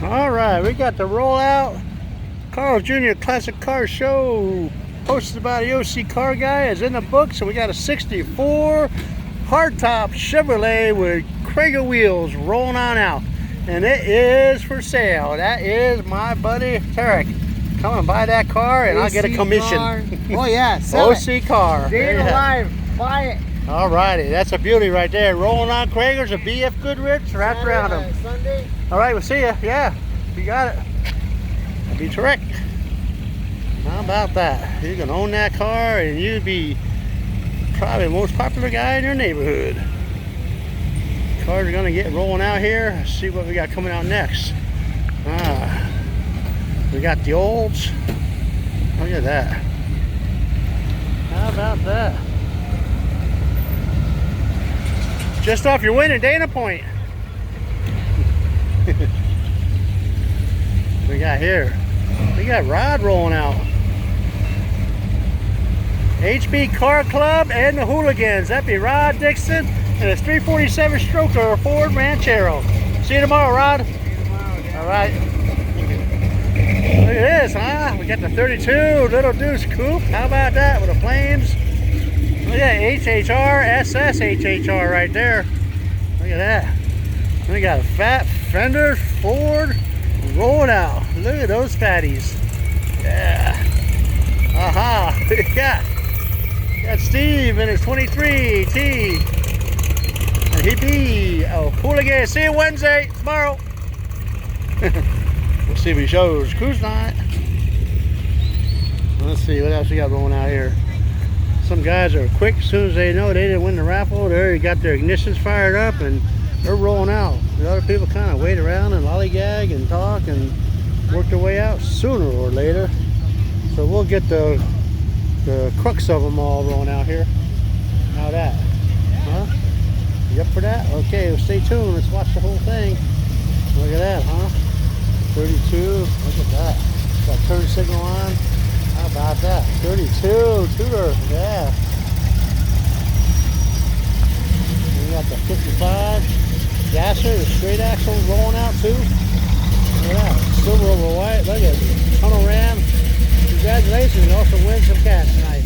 All right, we got the rollout Carl Jr. Classic Car Show hosted by the OC Car Guy is in the book. So we got a 64 hardtop Chevrolet with Krager wheels rolling on out. And it is for sale. That is my buddy Tarek. Come and buy that car and I'll get a commission. Oh yeah, sell OC it. Car. Day alive, buy it. All righty, that's a beauty right there. Rolling on Kragers, a BF Goodrich, wrapped around them. Sunday. All right, we'll see you. Yeah, you got it. That'd be correct. How about that? You can own that car and you'd be probably the most popular guy in your neighborhood. Cars are gonna get rolling out here. Let's see what we got coming out next. We got the olds. Look at that. How about that? Just off your win in Dana Point. We got here. We got Rod rolling out. HB Car Club and the Hooligans. That'd be Rod Dixon and his 347 Stroker Ford Ranchero. See you tomorrow, Rod. See you tomorrow, Dan. All right. Look at this, huh? We got the 32 Little Deuce Coupe. How about that with the flames? Look at that HHR, SS HHR right there. Look at that. We got a fat fender Ford rolling out. Look at those fatties. Yeah. Aha. Got Steve and his 23 T. And he oh, Hooligan. See you Wednesday, tomorrow. We'll see if he shows cruise night. Let's see what else we got rolling out here. Some guys are quick as soon as they know they didn't win the raffle. They already got their ignitions fired up and they're rolling out. The other people kind of wait around and lollygag and talk and work their way out sooner or later. So we'll get the crux of them all rolling out here. How that? Huh? You up for that? Okay, well, stay tuned. Let's watch the whole thing. Look at that, huh? 32. Look at that. Got turn signal on. How about that? 32 tutor. Yeah. We got the 55 gasser, the straight axle rolling out too. Look at that. Silver over white. Look at it. Tunnel ram. Congratulations. You also win some cash tonight.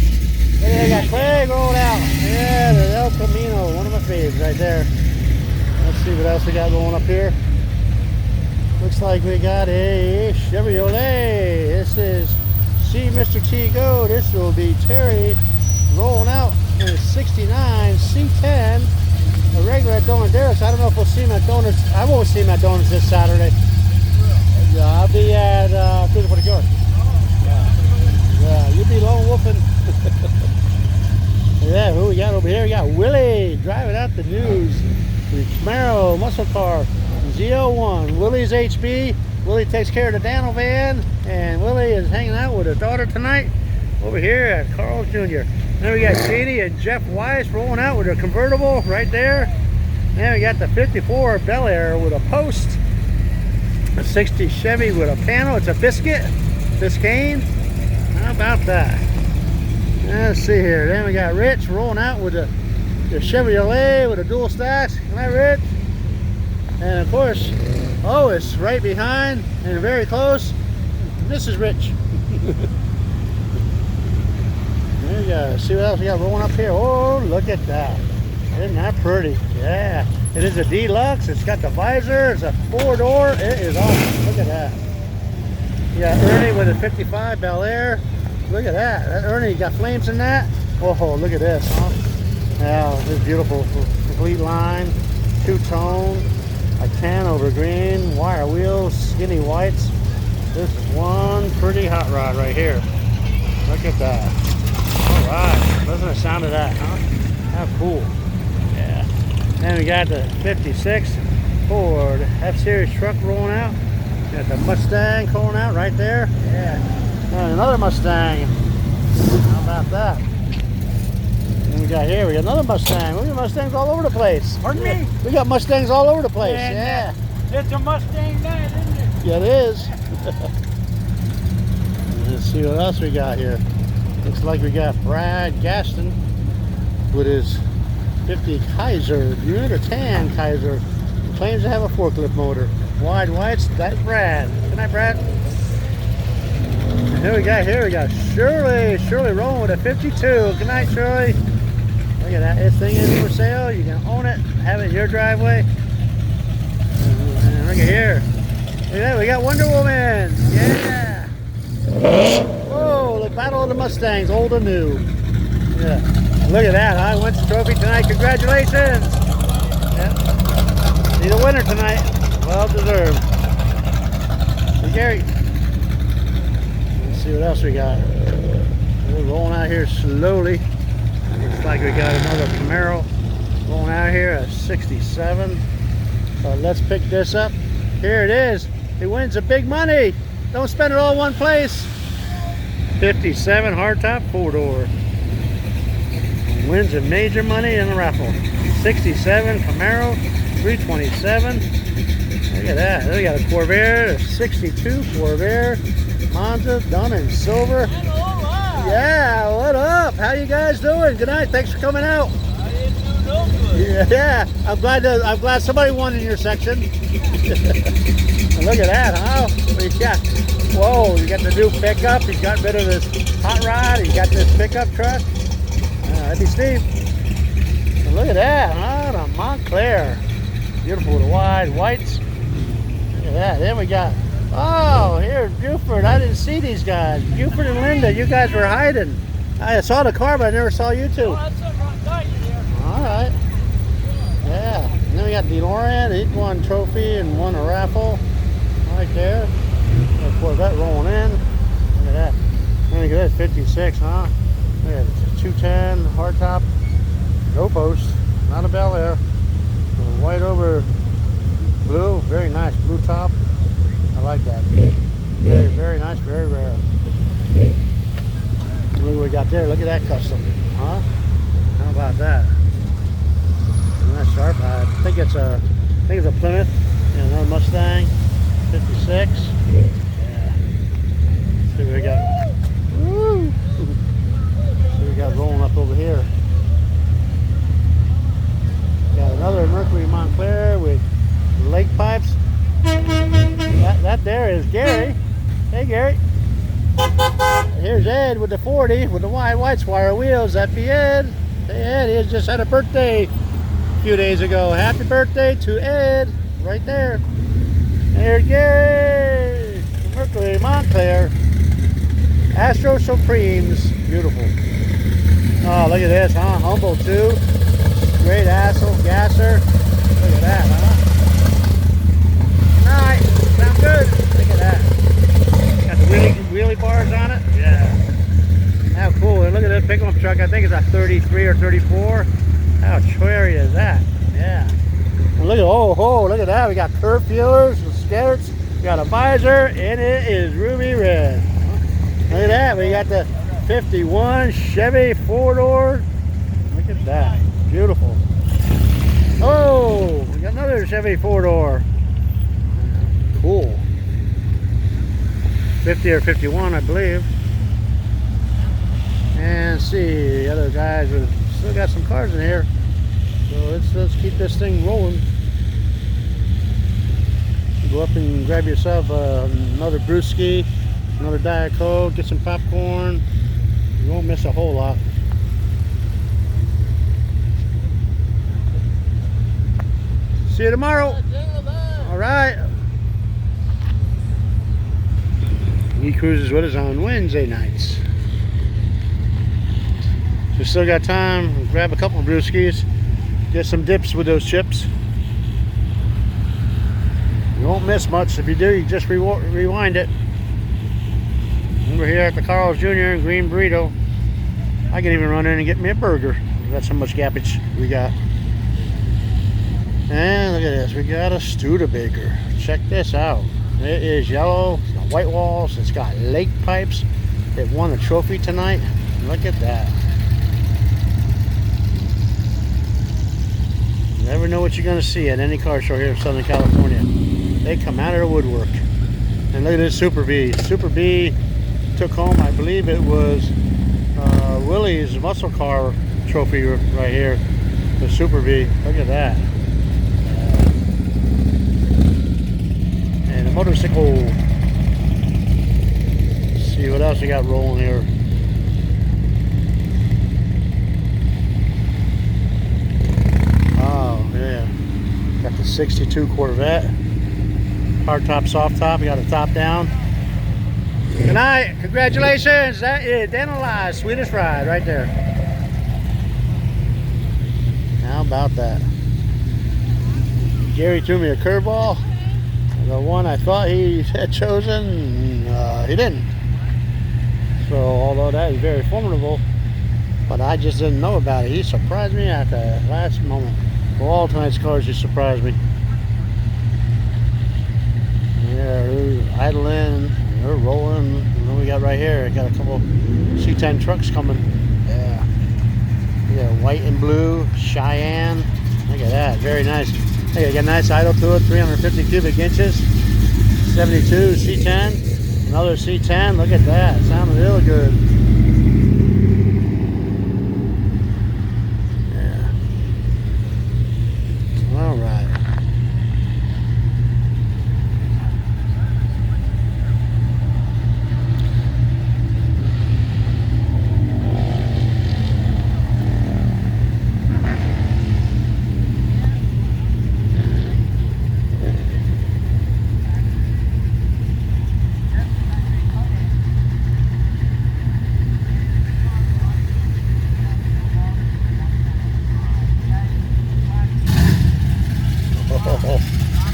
Look at that. Got Craig rolling out. Yeah, the El Camino. One of my faves right there. Let's see what else we got going up here. Looks like we got a Chevrolet. This is See Mr. T go. This will be Terry rolling out in a 69 C10. A regular at Donuts. I don't know if we'll see him at Donuts. I won't see him at Donuts this Saturday. Yeah, I'll be at Cruiser 44. Yeah, you'll be lone wolfing. Yeah, who we got over here? We got Willie driving out the news. The Camaro muscle car ZL1. Willie's HB. Willie takes care of the Dano van, and Willie is hanging out with his daughter tonight over here at Carl Jr. Then we got Katie and Jeff Weiss rolling out with a convertible right there. Then we got the 54 Bel Air with a post, a 60 Chevy with a panel. It's a Biscayne. How about that? Let's see here. Then we got Rich rolling out with the Chevrolet with the dual stacks. Am I Rich? And of course, oh, it's right behind and very close. This is Rich. There you go. See what else we got rolling up here. Oh, look at that. Isn't that pretty? Yeah. It is a deluxe. It's got the visor. It's a 4-door. It is awesome. Look at that. You got Ernie with a 55 Bel Air. Look at that. That Ernie got flames in that. Oh, look at this, huh? Yeah, this is beautiful. Complete line, two-tone. A tan over green, wire wheels, skinny whites. This is one pretty hot rod right here. Look at that. All right, listen to the sound of that, huh? How cool. Yeah. Then we got the 56 Ford F-Series truck rolling out. Got the Mustang rolling out right there. Yeah. And another Mustang. How about that? And we got here, we got another Mustang. We got Mustangs all over the place. Pardon me? We got Mustangs all over the place. Yeah. It's a Mustang night, isn't it? Yeah, it is. Let's see what else we got here. Looks like we got Brad Gaston with his 50 Kaiser unit or tan Kaiser. Claims to have a forklift motor. wide whites. That's Brad. Good night, Brad. And here we got Shirley rolling with a 52. Good night, Shirley. Look at that. This thing is for sale. You can own it, have it in your driveway. And look at here. Look at that. We got Wonder Woman. Yeah. Whoa, the Battle of the Mustangs, old and new. Yeah. Look at that. I wins the trophy tonight. Congratulations. Yeah. He's a winner tonight. Well deserved. Hey, Gary. Let's see what else we got. We're rolling out here slowly. Looks like we got another Camaro rolling out here at 67. Let's pick this up. Here it is. He wins the big money. Don't spend it all in one place. 57 hardtop 4-door. Wins a major money in the raffle. 67 Camaro 327. Look at that. Then we got a Corvair, a 62 Corvair Monza done in silver. Yeah, what up? How you guys doing? Good night. Thanks for coming out. Yeah, I'm glad somebody won in your section. Look at that, huh? What you got? Whoa, you got the new pickup. He's got rid of this hot rod. He got this pickup truck. That'd be Steve. And look at that, huh? The Montclair. Beautiful with the wide whites. Look at that. Then we got, oh, here's Buford. I didn't see these guys. Buford and Linda, you guys were hiding. I saw the car, but I never saw you two. Oh, that's something right here. All right. Yeah. And then we got DeLorean. He won trophy and won a raffle right there. That Corvette rolling in. Look at that. Look at that, 56, huh? Look at it. 210 hardtop. No post. Not a Bel Air. White over blue. Very nice blue top. I like that. Very, very nice. Very rare. Look what we got there. Look at that custom. Huh? How about that? Isn't that sharp? I think it's a Plymouth and another Mustang. 56. Yeah. Let's see what we got. Woo! See what we got rolling up over here. Got another Mercury Montclair with lake pipes. That there is Gary. Hey, Gary. Here's Ed with the 40 with the wide white wire wheels. That'd be Ed. Hey, Ed, he just had a birthday a few days ago. Happy birthday to Ed. Right there. There's Gary. Mercury Montclair. Astro Supremes. Beautiful. Oh, look at this, huh? Humble too. Great axle, gasser. Look at that, huh? Nice. Sound good. Look at that. Got the wheelie bars on it. Yeah. How cool. And look at that pickup truck. I think it's a 33 or 34. How cherry is that? Yeah. And look at, oh, look at that. We got curb peelers, the skirts. We got a visor, and it is ruby red. Look at that. We got the 51 Chevy 4-door. Look at that. Beautiful. Oh, we got another Chevy 4-door. Cool. 50 or 51, I believe. And see, the other guys have still got some cars in here. So let's keep this thing rolling. Go up and grab yourself another brewski, another Diet Coke, get some popcorn. You won't miss a whole lot. See you tomorrow. All right. He cruises with us on Wednesday nights. So still got time. Grab a couple of brewskis. Get some dips with those chips. You won't miss much. If you do, you just rewind it. We're here at the Carl's Jr. in Green Burrito. I can even run in and get me a burger. That's how much gappage we got. And look at this. We got a Studebaker. Check this out. It is yellow. It's got white walls. It's got lake pipes. It won a trophy tonight. Look at that. You never know what you're going to see at any car show here in Southern California. They come out of the woodwork. And look at this Super B. Super B took home, I believe it was Willie's muscle car trophy right here. The Super B. Look at that. motorcycle. Let's see what else we got rolling here. Oh yeah, got the 62 Corvette. Hard top, soft top. We got a top down. Good night. Congratulations. That is Dentalized Swedish Ride right there. How about that? Gary threw me a curveball. The one I thought he had chosen, he didn't. So, although that is very formidable, but I just didn't know about it. He surprised me at the last moment. Well, all tonight's cars just surprised me. Yeah, they're idling, they're rolling. And then we got right here, I got a couple C10 trucks coming. Yeah. Yeah, white and blue, Cheyenne. Look at that, very nice. Hey, I got a nice idle to it, 350 cubic inches, 72 C10, another C10. Look at that, sounding real good. Yeah. All right.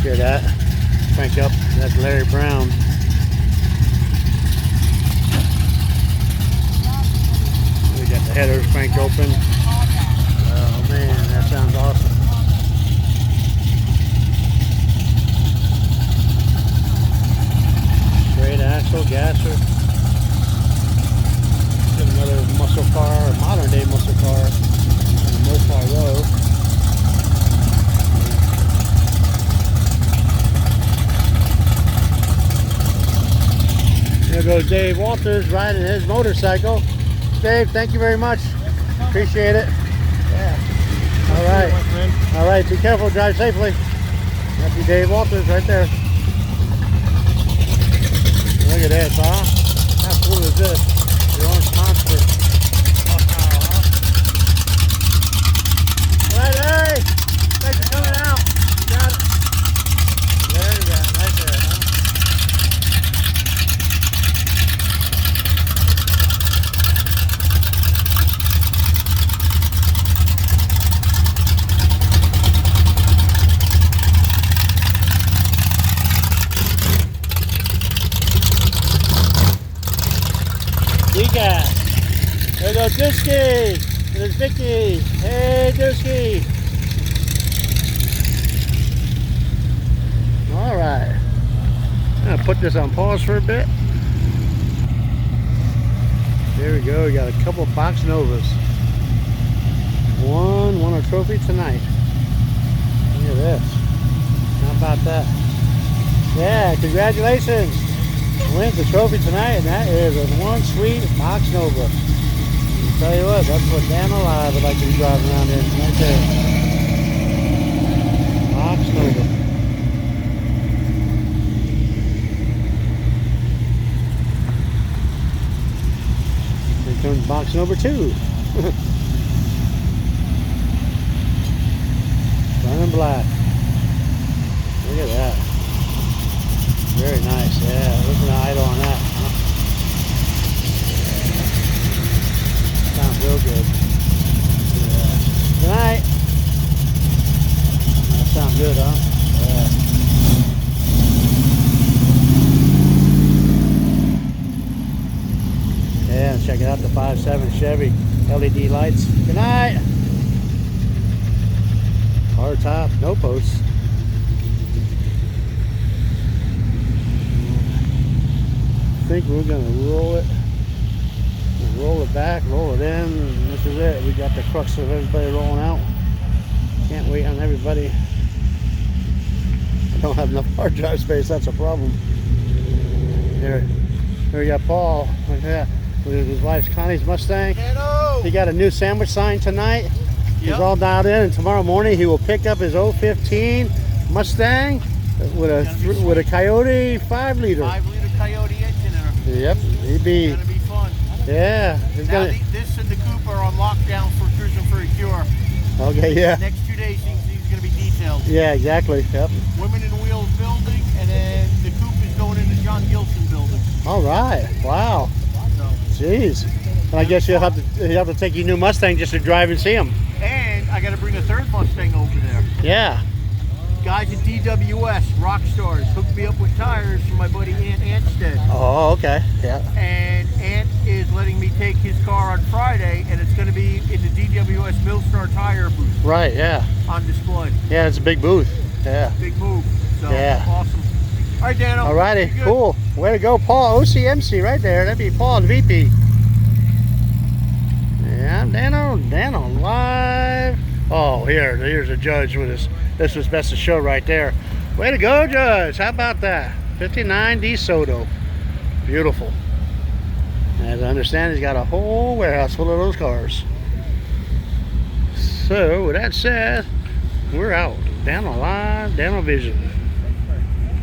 Hear that? Crank up. That's Larry Brown. We got the headers cranked open. Oh man, that sounds awesome. Straight axle, gasser. Get another muscle car, modern day muscle car on Mopar Road. There goes Dave Walters riding his motorcycle. Dave, thank you very much. Appreciate it. Yeah. All right. All right. Be careful. Drive safely. That's Dave Walters right there. Look at this, huh? How cool is this? The orange monster. All right, hey. Thanks for coming out. You got it. There you go. Right there, huh? There goes Dusky. There's Vicky. Hey, Dusky. All right. I'm going to put this on pause for a bit. There we go. We got a couple box Novas. One won a trophy tonight. Look at this. How about that? Yeah, congratulations. Wins the trophy tonight, and that is a one sweet box Nova. I'll tell you what, that's what Dan Alive would like to be driving around in right there. Box Nova. Here comes box number 2. Burning black. Look at that. Very nice, yeah. Look at the idle on that. Huh? Sounds real good. Yeah. Good night. That sounds good, huh? Yeah. Yeah, check it out, the 5.7 Chevy LED lights. Good night. Hard top, no posts. I think we're gonna roll it back, roll it in, and this is it. We got the crux of everybody rolling out. Can't wait on everybody. I don't have enough hard drive space, that's a problem. Here we got Paul, like that, with his wife's Connie's Mustang. Hello. He got a new sandwich sign tonight. He's Yep. all dialed in, and tomorrow morning he will pick up his 015 Mustang with a Coyote 5-liter. 5-liter Coyote engine in her. Yep, he'd be. It's gonna be fun. Yeah, he's Now gonna. this and the coupe are on lockdown for cruising for a cure. Okay, yeah. Next 2 days he's gonna be detailed. Yeah, exactly. Yep. Women in Wheels building, and then the coupe is going into John Gilson building. All right. Wow. So, Jeez. And I guess you'll have to take your new Mustang just to drive and see him. and I got to bring a third Mustang over there. Yeah. Guys at DWS, rock stars, hooked me up with tires from my buddy Ant Anstead. Oh, okay. Yeah. And Ant is letting me take his car on Friday, and it's going to be in the DWS Millstar tire booth Right. Yeah. on display. Yeah, it's a big booth. Yeah. Big move. So, Yeah. awesome. All right, Dano. All righty. You good? Cool. Way to go, Paul. OCMC right there. That'd be Paul, the VP. Yeah, Dano live. Oh, here's a judge with us. This was best of show right there. Way to go, Judge. How about that? 59 DeSoto. Beautiful. As I understand, he's got a whole warehouse full of those cars. So, with that said, we're out. Dano live, Dano Vision.